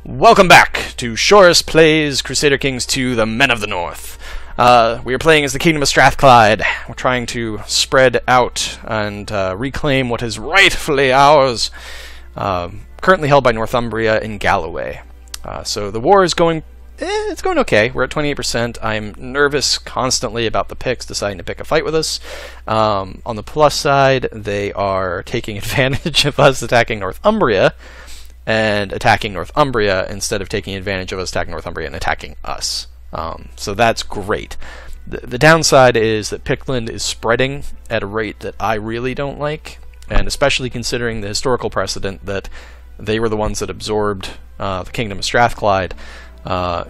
Welcome back to Siorus Plays Crusader Kings 2, The Men of the North. We are playing as the Kingdom of Strathclyde. We're trying to spread out and reclaim what is rightfully ours. Currently held by Northumbria in Galloway. So the war is going... it's going okay. We're at 28%. I'm nervous constantly about the Picts deciding to pick a fight with us. On the plus side, they are taking advantage of us attacking Northumbria and attacking Northumbria instead of taking advantage of us attacking Northumbria and attacking us. So that's great. The downside is that Pictland is spreading at a rate that I really don't like, and especially considering the historical precedent that they were the ones that absorbed the Kingdom of Strathclyde. Not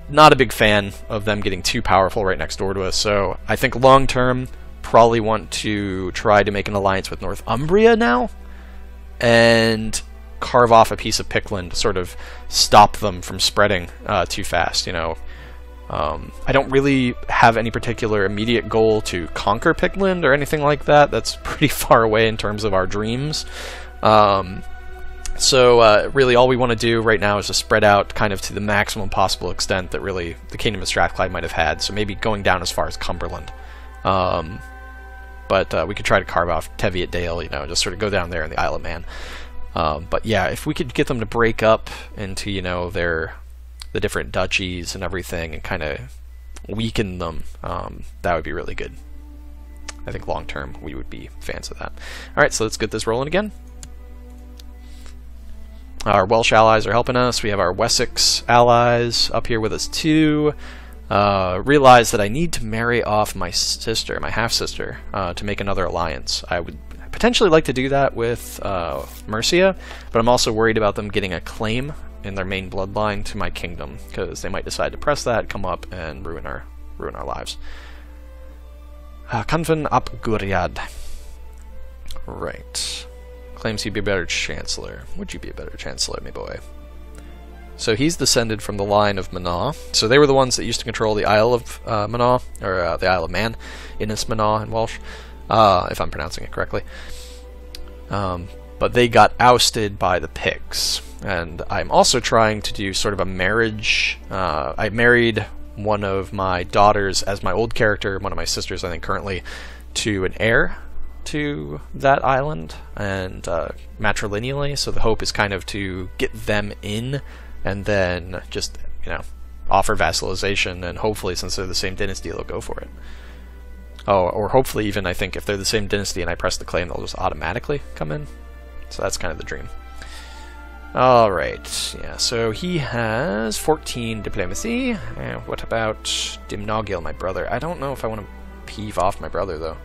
a big fan of them getting too powerful right next door to us, so I think long term probably want to try to make an alliance with Northumbria now and carve off a piece of Pictland to sort of stop them from spreading too fast, you know. I don't really have any particular immediate goal to conquer Pictland or anything like that. That's pretty far away in terms of our dreams. So really all we want to do right now is to spread out kind of to the maximum possible extent that really the Kingdom of Strathclyde might have had, so maybe going down as far as Cumberland. But we could try to carve off Teviot Dale, you know, just sort of go down there in the Isle of Man. But yeah, if we could get them to break up into, you know, the different duchies and everything and kind of weaken them, that would be really good. I think long term we would be fans of that. Alright, so let's get this rolling again. Our Welsh allies are helping us. We have our Wessex allies up here with us too. Realize that I need to marry off my sister, my half-sister, to make another alliance. I would potentially like to do that with Mercia, but I'm also worried about them getting a claim in their main bloodline to my kingdom, because they might decide to press that, come up, and ruin our lives. Canfin ap Guriad. Right. Claims he'd be a better chancellor. Would you be a better chancellor, me boy? So he's descended from the line of Manaw. So they were the ones that used to control the Isle of Manaw, or the Isle of Man, Innis Manaw in Welsh, if I'm pronouncing it correctly. But they got ousted by the Picts. And I'm also trying to do sort of a marriage. I married one of my daughters as my old character, one of my sisters, I think, currently, to an heir to that island, and matrilineally, so the hope is kind of to get them in and then just, you know, offer vassalization, and hopefully since they're the same dynasty they'll go for it. Oh, or hopefully even, I think, if they're the same dynasty and I press the claim, they'll just automatically come in. So that's kind of the dream. Alright, yeah, so he has 14 diplomacy. What about Dimnogil, my brother? I don't know if I want to peeve off my brother, though.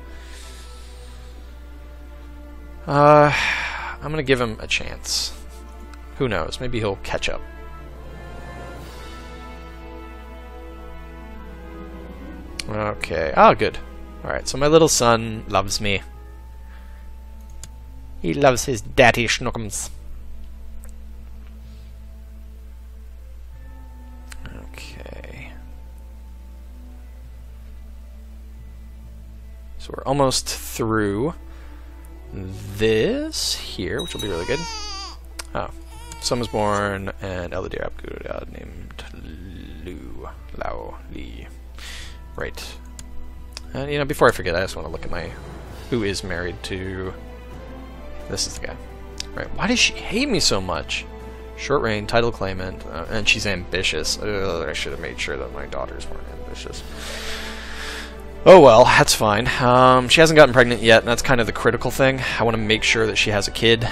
I'm gonna give him a chance. Who knows? Maybe he'll catch up. Okay. Oh, good. Alright, so my little son loves me. He loves his daddy schnookums. Okay. So we're almost through this here, which will be really good. Oh. Son was born, and Eladir Abgurad named Lao Li. Right. And, you know, before I forget, I just want to look at my... who is married to... This is the guy. Right. Why does she hate me so much? Short reign, title claimant, and she's ambitious. Ugh, I should have made sure that my daughters weren't ambitious. Oh well, that's fine. She hasn't gotten pregnant yet, and that's kind of the critical thing. I want to make sure that she has a kid,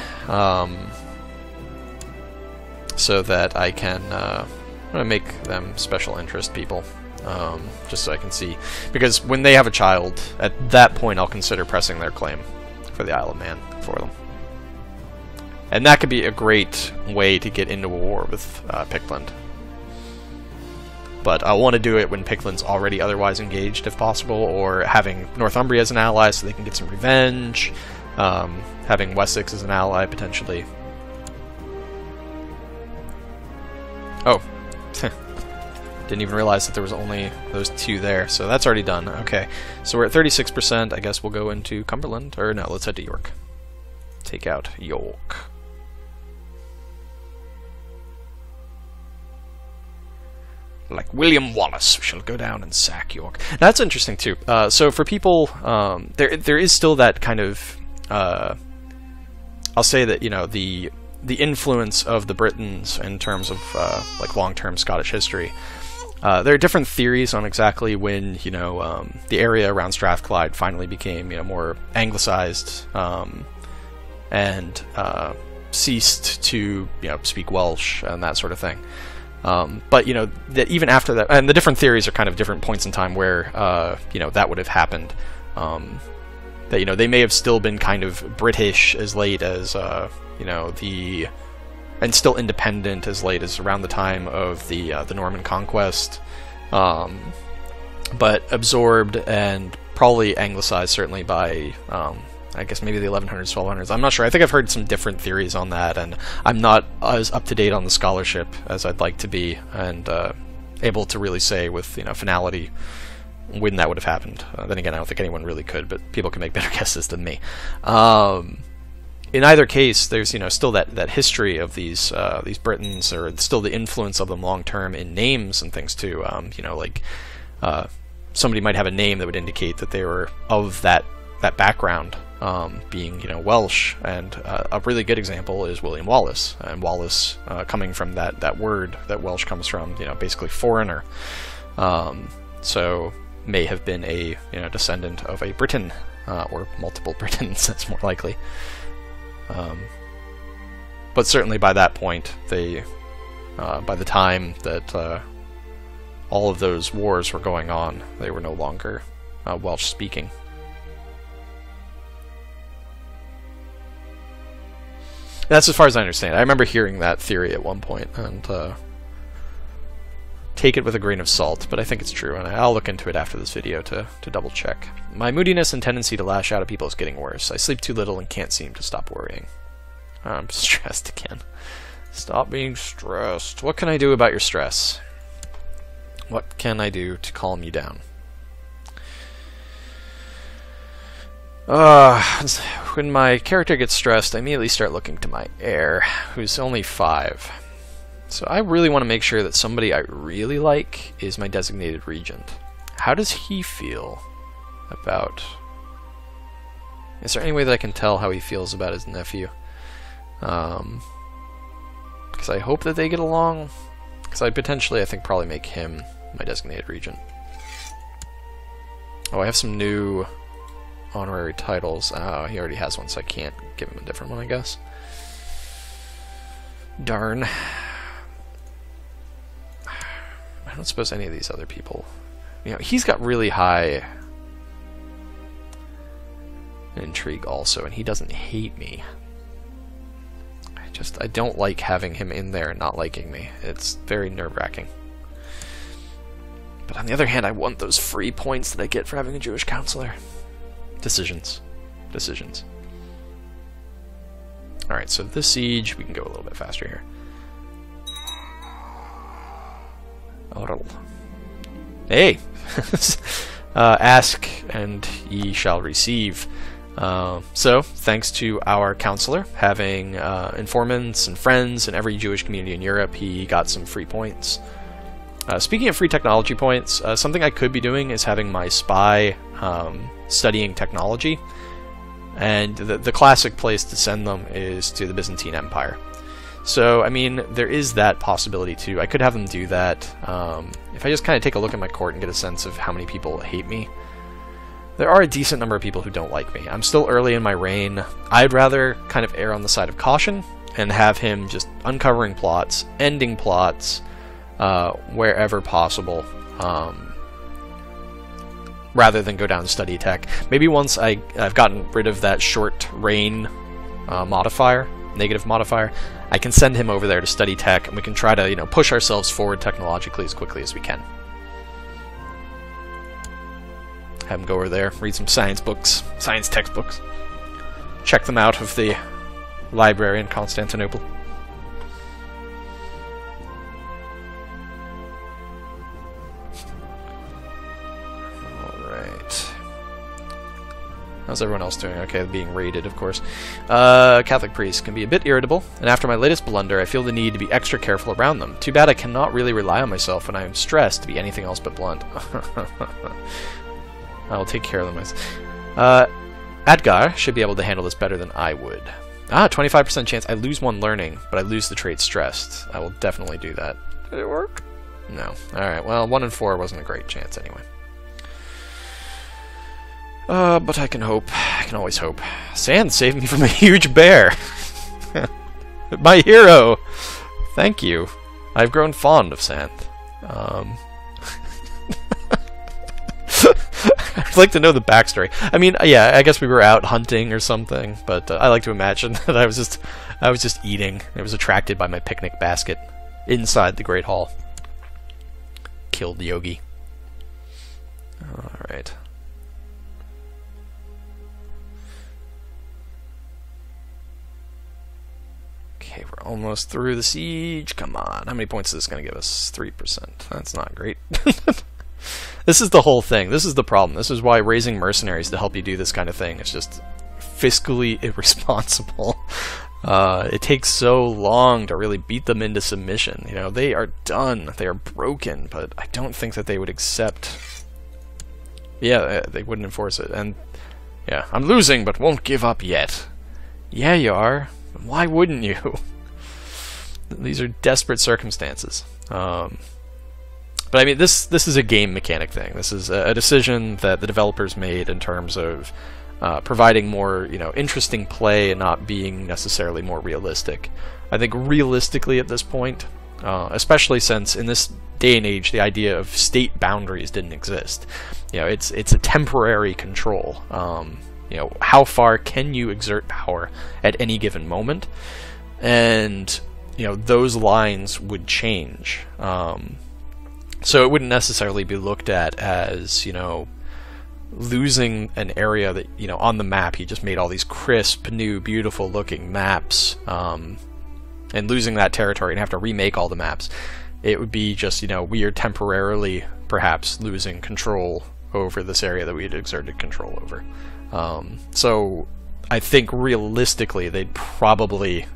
so that I can I'm gonna make them special interest people, just so I can see. Because when they have a child, at that point I'll consider pressing their claim for the Isle of Man for them. And that could be a great way to get into a war with Pictland. But I want to do it when Pictland's already otherwise engaged, if possible, or having Northumbria as an ally so they can get some revenge, having Wessex as an ally, potentially. Oh. Didn't even realize that there was only those two there, so that's already done. Okay, so we're at 36%. I guess we'll go into Cumberland. Or no, let's head to York. Take out York. like William Wallace, we shall go down and sack York. That's interesting too. So for people, there is still that kind of, I'll say that, you know, the influence of the Britons in terms of like long-term Scottish history. There are different theories on exactly when, you know, the area around Strathclyde finally became, you know, more anglicized and ceased to, you know, speak Welsh and that sort of thing. But, you know, that even after that, and the different theories are kind of different points in time where, you know, that would have happened. That, you know, they may have still been kind of British as late as, you know, and still independent as late as around the time of the Norman conquest, but absorbed and probably anglicized certainly by, I guess maybe the 1100s, 1200s. I'm not sure. I think I've heard some different theories on that, and I'm not as up to date on the scholarship as I'd like to be, and able to really say with, you know, finality when that would have happened. Then again, I don't think anyone really could, but people can make better guesses than me. In either case, there's, you know, still that history of these Britons, or still the influence of them long term in names and things too. You know, like somebody might have a name that would indicate that they were of that background, being, you know, Welsh, and a really good example is William Wallace, and Wallace coming from that word that Welsh comes from, you know, basically foreigner. So may have been a, you know, descendant of a Briton, or multiple Britons. That's more likely. But certainly by that point, they, by the time that all of those wars were going on, they were no longer Welsh speaking. That's as far as I understand. I remember hearing that theory at one point, and take it with a grain of salt, but I think it's true, and I'll look into it after this video to double check. My moodiness and tendency to lash out at people is getting worse. I sleep too little and can't seem to stop worrying. I'm stressed again. Stop being stressed. What can I do about your stress? What can I do to calm you down? When my character gets stressed, I immediately start looking to my heir, who's only 5. So I really want to make sure that somebody I really like is my designated regent. How does he feel about... Is there any way that I can tell how he feels about his nephew? Because I hope that they get along. Because I think probably make him my designated regent. Oh, I have some new honorary titles. Oh, he already has one, so I can't give him a different one, I guess. Darn. I don't suppose any of these other people... You know, he's got really high intrigue also, and he doesn't hate me. I don't like having him in there and not liking me. It's very nerve-wracking. But on the other hand, I want those free points that I get for having a Jewish counselor. Decisions. Decisions. Alright, so this siege, we can go a little bit faster here. Hey! Ask and ye shall receive. So, thanks to our counselor having informants and friends in every Jewish community in Europe, he got some free points. Speaking of free technology points, something I could be doing is having my spy studying technology, and the classic place to send them is to the Byzantine Empire. So, I mean, there is that possibility too. I could have them do that. If I just kind of take a look at my court and get a sense of how many people hate me, there are a decent number of people who don't like me. I'm still early in my reign. I'd rather kind of err on the side of caution and have him just uncovering plots, ending plots, wherever possible, rather than go down and study tech. Maybe once I've gotten rid of that short reign modifier, negative modifier, I can send him over there to study tech, and we can try to, you know, push ourselves forward technologically as quickly as we can. Have him go over there, read some science books, science textbooks, check them out of the library in Constantinople. Alright. How's everyone else doing? Okay, being raided, of course. Catholic priests can be a bit irritable, and after my latest blunder, I feel the need to be extra careful around them. Too bad I cannot really rely on myself when I am stressed to be anything else but blunt. I will take care of them myself. Adgar should be able to handle this better than I would. 25% chance. I lose 1 learning, but I lose the trait stressed. I will definitely do that. Did it work? No. Alright, well, 1 in 4 wasn't a great chance anyway. But I can hope. I can always hope. Sand saved me from a huge bear! My hero! Thank you. I've grown fond of Sand. I'd like to know the backstory. I mean, yeah, I guess we were out hunting or something, but I like to imagine that I was just eating. I was attracted by my picnic basket inside the Great Hall. Killed Yogi. Alright. Okay, we're almost through the siege. Come on. How many points is this going to give us? 3%. That's not great. This is the whole thing. This is the problem. This is why raising mercenaries to help you do this kind of thing is just fiscally irresponsible. It takes so long to really beat them into submission. You know, they are done. They are broken, but I don't think that they would accept... Yeah, they wouldn't enforce it. And, yeah, I'm losing, but won't give up yet. Yeah, you are. Why wouldn't you? These are desperate circumstances. But I mean, this is a game mechanic thing. This is a decision that the developers made in terms of providing more, you know, interesting play and not being necessarily more realistic. I think realistically at this point, especially since in this day and age the idea of state boundaries didn't exist. You know, it's a temporary control. You know, how far can you exert power at any given moment? And, you know, those lines would change. So it wouldn't necessarily be looked at as, you know, losing an area that, you know, on the map he just made all these crisp, new, beautiful looking maps, and losing that territory and have to remake all the maps. It would be just, you know, we are temporarily perhaps losing control over this area that we had exerted control over. So I think realistically they'd probably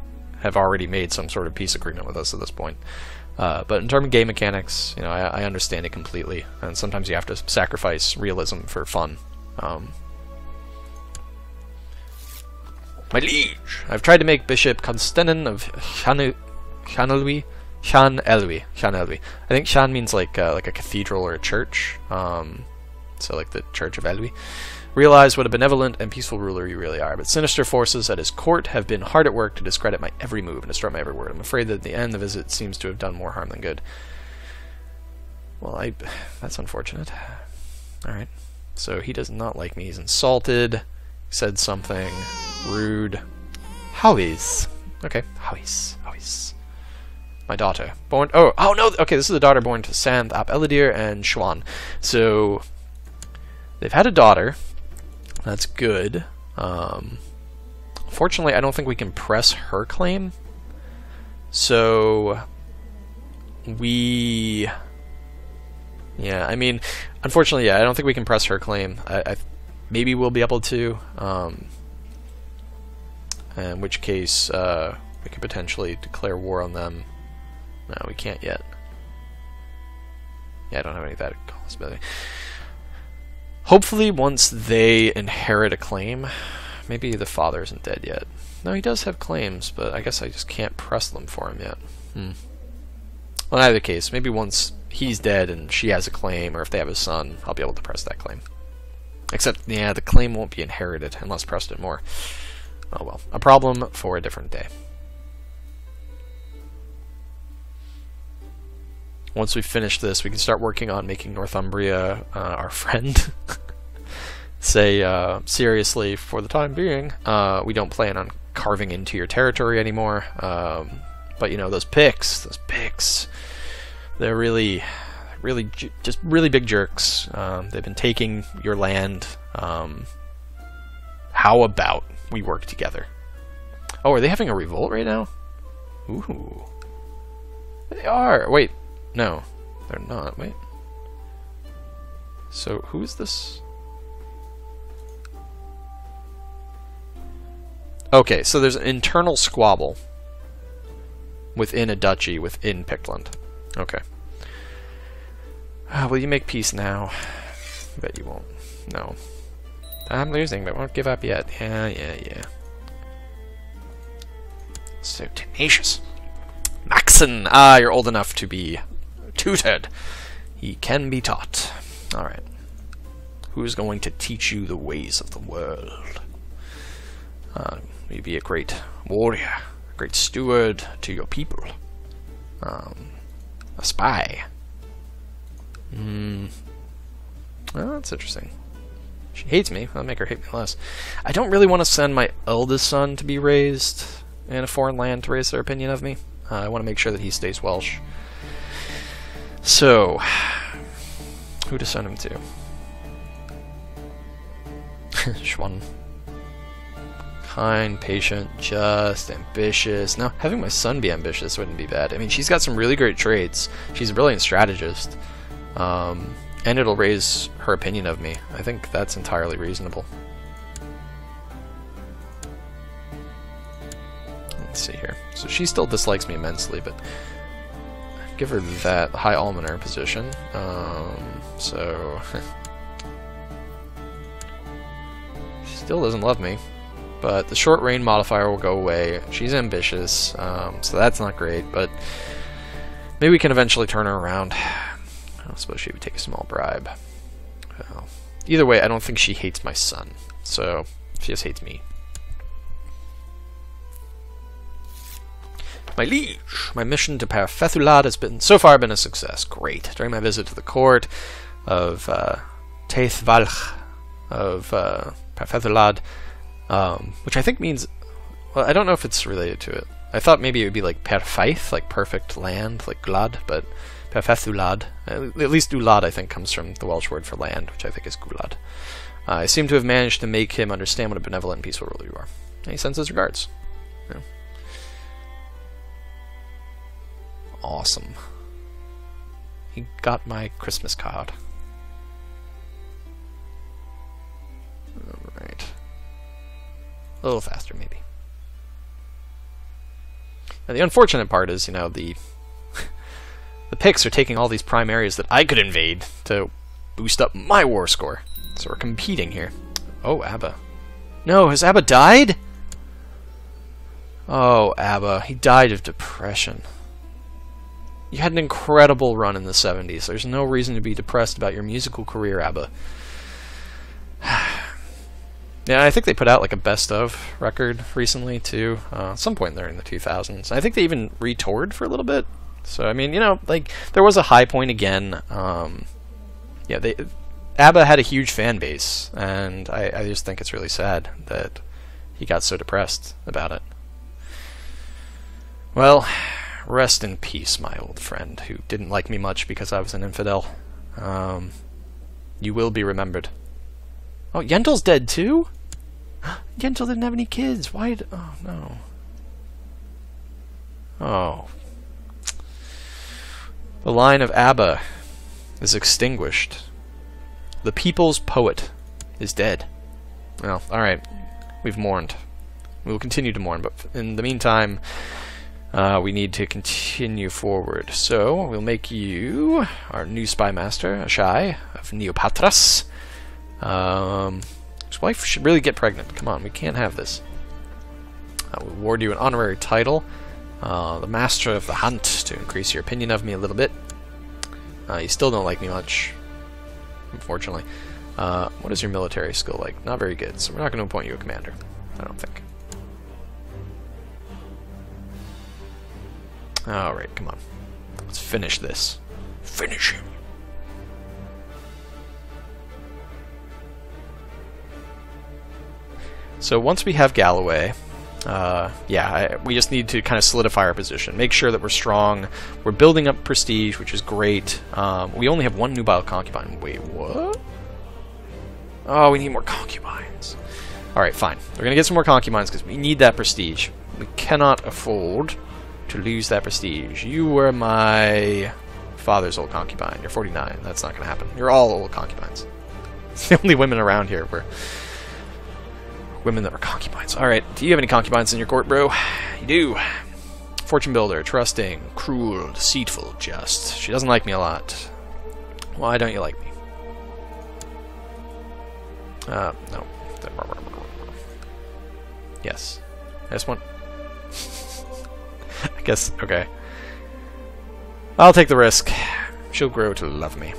have already made some sort of peace agreement with us at this point. But in terms of game mechanics, you know, I understand it completely, and sometimes you have to sacrifice realism for fun. My liege! I've tried to make Bishop Constantin of Llanelwy. I think Llan means like a cathedral or a church, so like the Church of Elwy. Realize what a benevolent and peaceful ruler you really are, but sinister forces at his court have been hard at work to discredit my every move and destroy my every word. I'm afraid that at the end the visit seems to have done more harm than good. Well, that's unfortunate. Alright. So he does not like me. He's insulted. He said something rude. Howies. Okay. Howies. My daughter. Born... Oh no! Okay, this is the daughter born to Sand, Ap Elidir, and Shwan. So... they've had a daughter. That's good. Fortunately, I don't think we can press her claim. So... yeah, I mean, unfortunately, yeah, I don't think we can press her claim. Maybe we'll be able to, in which case we could potentially declare war on them. No, we can't yet. Yeah, I don't have any of that possibility. Hopefully, once they inherit a claim, maybe the father isn't dead yet. No, he does have claims, but I guess I just can't press them for him yet. Well, in either case, maybe once he's dead and she has a claim, or if they have a son, I'll be able to press that claim. Except, yeah, the claim won't be inherited unless pressed it more. Oh well, a problem for a different day. Once we finish this, we can start working on making Northumbria our friend. Say, seriously, for the time being, we don't plan on carving into your territory anymore. But, you know, those picks, they're really just really big jerks. They've been taking your land. How about we work together? Oh, are they having a revolt right now? Ooh. They are! Wait. No, they're not. Wait. So, who is this? Okay, so there's an internal squabble within a duchy within Pictland. Okay. Will you make peace now? I bet you won't. No. I'm losing, but won't give up yet. Yeah. So tenacious. Maxon! Ah, you're old enough to be tutored. He can be taught. Alright. Who's going to teach you the ways of the world? Maybe a great warrior, a great steward to your people. A spy. Well, that's interesting. She hates me. I'll make her hate me less. I don't really want to send my eldest son to be raised in a foreign land to raise their opinion of me. I want to make sure that he stays Welsh. So, who to send him to? Schwan. Kind, patient, just, ambitious. Now, having my son be ambitious wouldn't be bad. I mean, she's got some really great traits. She's a brilliant strategist. And it'll raise her opinion of me. I think that's entirely reasonable. Let's see here. So she still dislikes me immensely, but give her that high almoner position. So she still doesn't love me, but the short reign modifier will go away. She's ambitious, so that's not great, but maybe we can eventually turn her around. I suppose she would take a small bribe. Well, either way, I don't think she hates my son, so she just hates me. My liege, my mission to Parfethulad has so far been a success. Great. During my visit to the court of Teithvalch of Parfethulad, which I think means, well, I don't know if it's related to it. I thought maybe it would be like Perfeith, like perfect land, like glad, but Parfethulad, at least Ulad I think comes from the Welsh word for land, which I think is Gulad. I seem to have managed to make him understand what a benevolent and peaceful ruler you are. And he sends his regards. Yeah. Awesome. He got my Christmas card. Alright. A little faster, maybe. Now, the unfortunate part is, you know, the Picts are taking all these prime areas that I could invade to boost up my war score. So we're competing here. Oh, Abba. No, has Abba died? Oh, Abba. He died of depression. You had an incredible run in the 70s. There's no reason to be depressed about your musical career, Abba. Yeah, I think they put out like a best of record recently too. At some point during the 2000s. I think they even retoured for a little bit. So I mean, you know, like there was a high point again. Yeah, ABBA had a huge fan base, and I just think it's really sad that he got so depressed about it. Well, rest in peace, my old friend, who didn't like me much because I was an infidel. You will be remembered. Oh, Yentl's dead too? Yentl didn't have any kids. Why? Oh, no. Oh. The line of ABBA is extinguished. The people's poet is dead. Well, alright. We've mourned. We will continue to mourn, but in the meantime, we need to continue forward. So, we'll make you our new spy master, Ashai, of Neopatras. His wife should really get pregnant. Come on, we can't have this. We'll award you an honorary title, the Master of the Hunt, to increase your opinion of me a little bit. You still don't like me much, unfortunately. What is your military skill like? Not very good, so we're not going to appoint you a commander, I don't think. Alright, come on. Let's finish this. Finish him! So once we have Galloway, we just need to kind of solidify our position. Make sure that we're strong. We're building up prestige, which is great. We only have one nubile concubine. Wait, what? Oh, we need more concubines. Alright, fine. We're going to get some more concubines because we need that prestige. We cannot afford to lose that prestige. You were my father's old concubine. You're 49. That's not going to happen. You're all old concubines. It's the only women around here. women that were concubines. Alright, do you have any concubines in your court, bro? You do. Fortune builder, trusting, cruel, deceitful, just. She doesn't like me a lot. Why don't you like me? No. Yes. This one? I guess, okay. I'll take the risk. She'll grow to love me.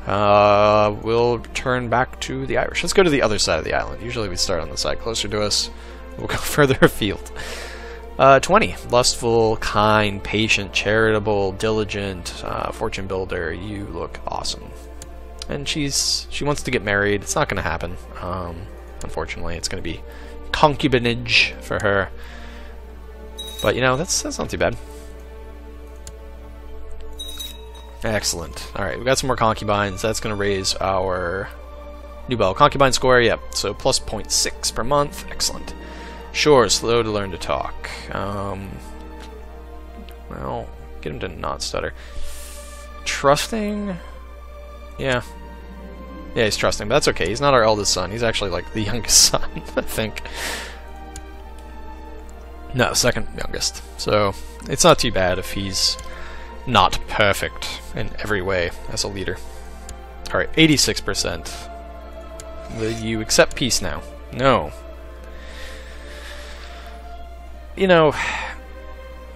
We'll turn back to the Irish. Let's go to the other side of the island. Usually we start on the side closer to us. We'll go further afield. 20. Lustful, kind, patient, charitable, diligent, fortune builder. You look awesome. And she wants to get married. It's not going to happen. Unfortunately, it's going to be concubinage for her. But, you know, that's not too bad. Excellent. Alright, we got some more concubines. That's going to raise our Nubel concubine score. Yep, so plus 0.6 per month. Excellent. Sure, slow to learn to talk. Well, get him to not stutter. Trusting? Yeah. Yeah, he's trusting, but that's okay. He's not our eldest son. He's actually, like, the youngest son, I think. No, second youngest. So, it's not too bad if he's not perfect in every way as a leader. Alright, 86%. Will you accept peace now? No. You know,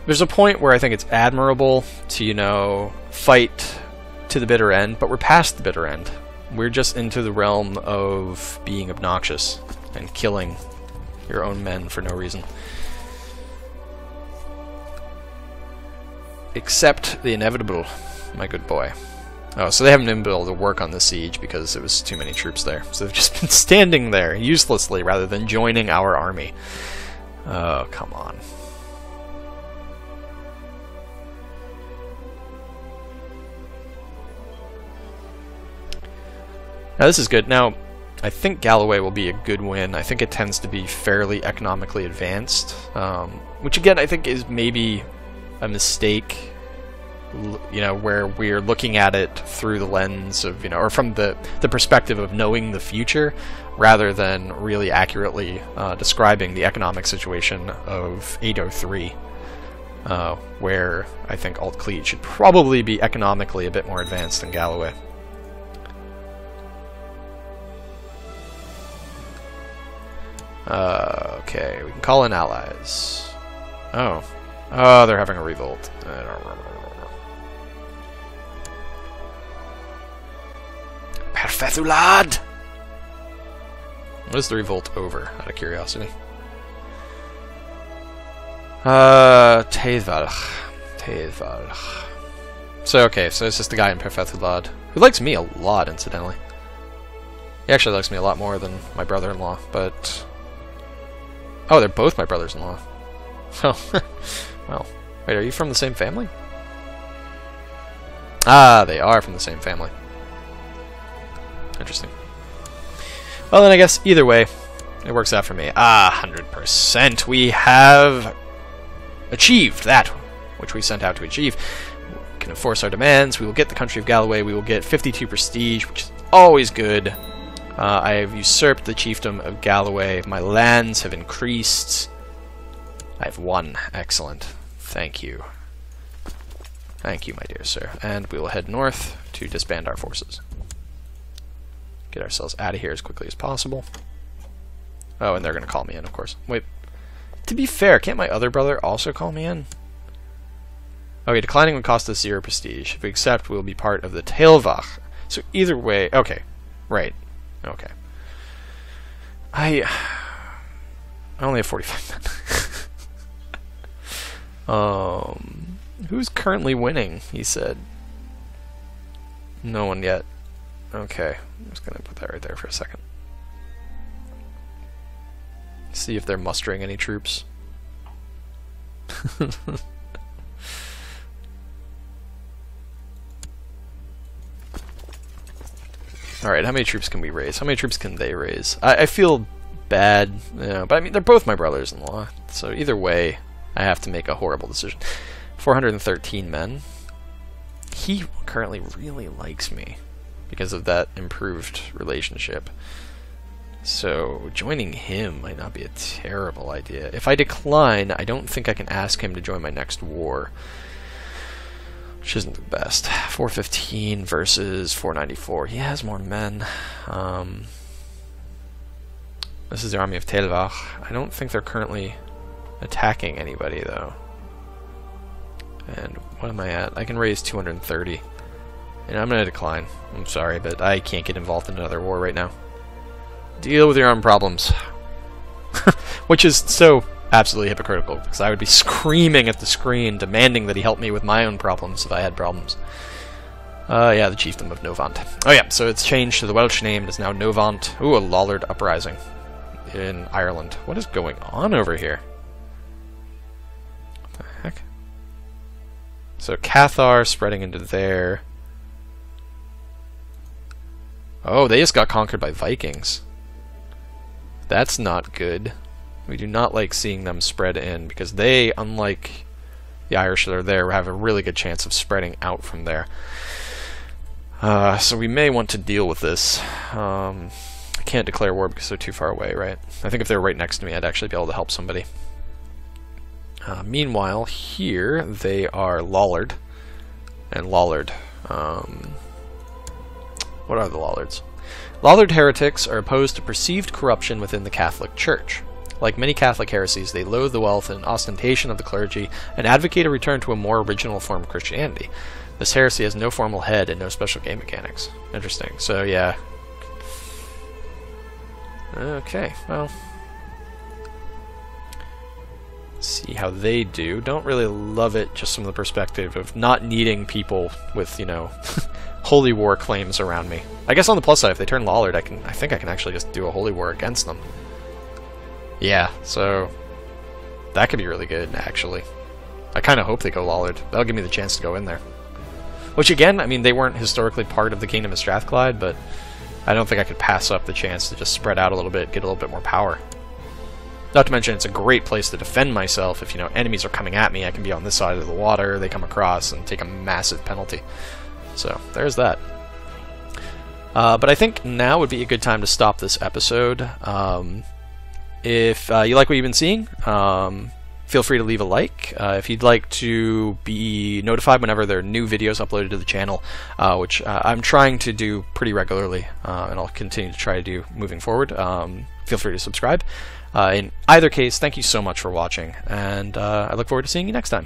there's a point where I think it's admirable to, you know, fight to the bitter end, but we're past the bitter end. We're just into the realm of being obnoxious and killing your own men for no reason. Accept the inevitable, my good boy. Oh, so they haven't been able to work on the siege because it was too many troops there. So they've just been standing there uselessly rather than joining our army. Oh, come on. Now this is good. Now, I think Galloway will be a good win. I think it tends to be fairly economically advanced, which again I think is maybe a mistake, you know, where we're looking at it through the lens of, you know, or from the perspective of knowing the future, rather than really accurately describing the economic situation of 803, where I think Alt-Cleat should probably be economically a bit more advanced than Galloway. Okay, we can call in allies. Oh, they're having a revolt. Perfethulad! What is the revolt over, out of curiosity? Teidvalch. So, okay, so it's just the guy in Perfethulad, who likes me a lot, incidentally. He actually likes me a lot more than my brother-in-law, but... Oh, they're both my brothers-in-law. Oh, well. Wait, are you from the same family? Ah, they are from the same family. Interesting. Well, then I guess either way, it works out for me. Ah, 100%. We have achieved that which we sent out to achieve. We can enforce our demands. We will get the country of Galloway. We will get 52 prestige, which is always good. I have usurped the chiefdom of Galloway. My lands have increased. I have won. Excellent. Thank you. Thank you, my dear sir. And we will head north to disband our forces. Get ourselves out of here as quickly as possible. Oh, and they're going to call me in, of course. Wait. To be fair, can't my other brother also call me in? Okay, declining would cost us 0 prestige. If we accept, we will be part of the Tailvach. So either way... Okay. Right. Okay. I only have 45 men. Who's currently winning? He said. No one yet. Okay, I'm just gonna put that right there for a second. See if they're mustering any troops. Alright, how many troops can we raise? How many troops can they raise? I feel bad, you know, but I mean, they're both my brothers-in-law, so either way, I have to make a horrible decision. 413 men. He currently really likes me because of that improved relationship. So joining him might not be a terrible idea. If I decline, I don't think I can ask him to join my next war, which isn't the best. 415 versus 494. He has more men. This is the army of Telvach. I don't think they're currently attacking anybody, though. And what am I at? I can raise 230. And I'm going to decline. I'm sorry, but I can't get involved in another war right now. Deal with your own problems. Which is so absolutely hypocritical, because I would be screaming at the screen, demanding that he help me with my own problems if I had problems. Yeah, the chiefdom of Novant. Oh yeah, so it's changed to the Welsh name. It is now Novant. Ooh, a Lollard uprising in Ireland. What is going on over here? What the heck? So Cathar spreading into there. Oh, they just got conquered by Vikings. That's not good. We do not like seeing them spread in, because they, unlike the Irish that are there, have a really good chance of spreading out from there. So we may want to deal with this. I can't declare war because they're too far away, right? I think if they were right next to me, I'd actually be able to help somebody. Meanwhile, here they are Lollard. And Lollard. What are the Lollards? Lollard heretics are opposed to perceived corruption within the Catholic Church. Like many Catholic heresies, they loathe the wealth and ostentation of the clergy and advocate a return to a more original form of Christianity. This heresy has no formal head and no special game mechanics. Interesting. So, yeah. Okay, well. Let's see how they do. Don't really love it just from the perspective of not needing people with, you know, holy war claims around me. I guess on the plus side, if they turn Lollard, I think I can actually just do a holy war against them. Yeah, so that could be really good, actually. I kind of hope they go Lollard. That'll give me the chance to go in there. Which, again, I mean, they weren't historically part of the Kingdom of Strathclyde, but I don't think I could pass up the chance to just spread out a little bit, get a little bit more power. Not to mention, it's a great place to defend myself. If, you know, enemies are coming at me, I can be on this side of the water, they come across, and take a massive penalty. So, there's that. But I think now would be a good time to stop this episode. If you like what you've been seeing, feel free to leave a like. If you'd like to be notified whenever there are new videos uploaded to the channel, which I'm trying to do pretty regularly, and I'll continue to try to do moving forward, feel free to subscribe. In either case, thank you so much for watching, and I look forward to seeing you next time.